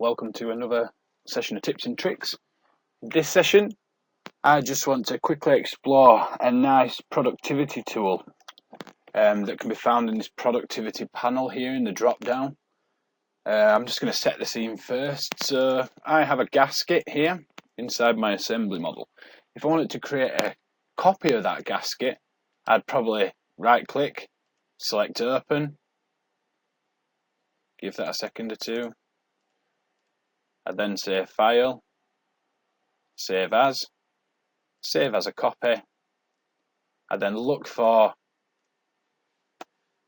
welcome to another session of tips and tricks. In this session, I just want to quickly explore a nice productivity tool that can be found in this productivity panel here in the drop down. I'm just going to set the scene first. So I have a gasket here inside my assembly model. If I wanted to create a copy of that gasket, I'd probably right click, select open, give that a second or two. I'd then say File, Save As a copy. I'd then look for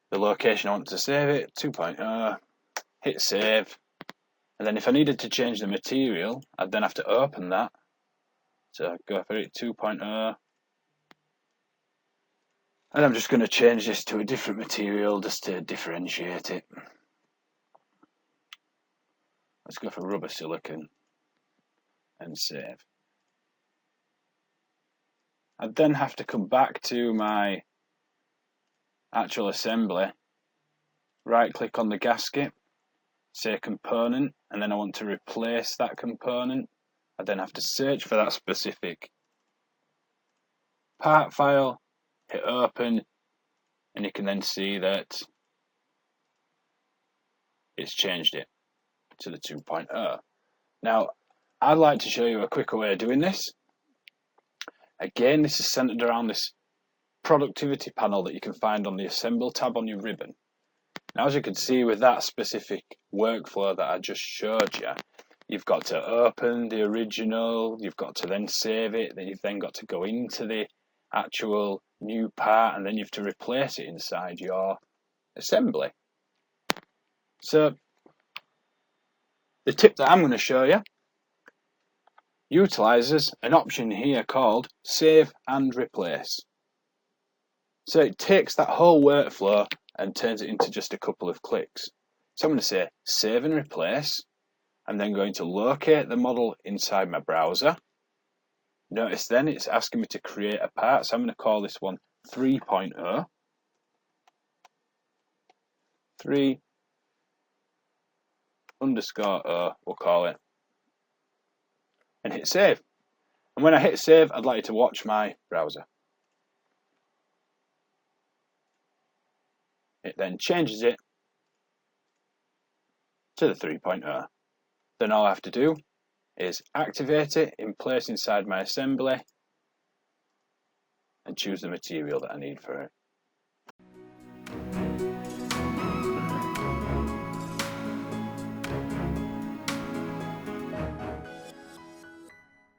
the location I want to save it, 2.0, hit Save, and then if I needed to change the material, I'd then have to open that. So go for it, 2.0, and I'm just going to change this to a different material just to differentiate it. Let's go for rubber silicon and save. I'd then have to come back to my actual assembly, right click on the gasket, say component, and then I want to replace that component. I then have to search for that specific part file, hit open, and you can then see that it's changed it to the 2.0. Now, I'd like to show you a quicker way of doing this. Again, this is centered around this productivity panel that you can find on the Assemble tab on your ribbon. Now, as you can see with that specific workflow that I just showed you, you've got to open the original, you've got to then save it, then you've then got to go into the actual new part, and then you have to replace it inside your assembly. So, the tip that I'm going to show you utilizes an option here called Save and Replace. So it takes that whole workflow and turns it into just a couple of clicks. So I'm going to say Save and Replace. I'm then going to locate the model inside my browser. Notice then it's asking me to create a part, so I'm going to call this one 3.0. 3_0, we'll call it. And hit save. And when I hit save, I'd like you to watch my browser. It then changes it to the 3.0. Then all I have to do is activate it in place inside my assembly and choose the material that I need for it.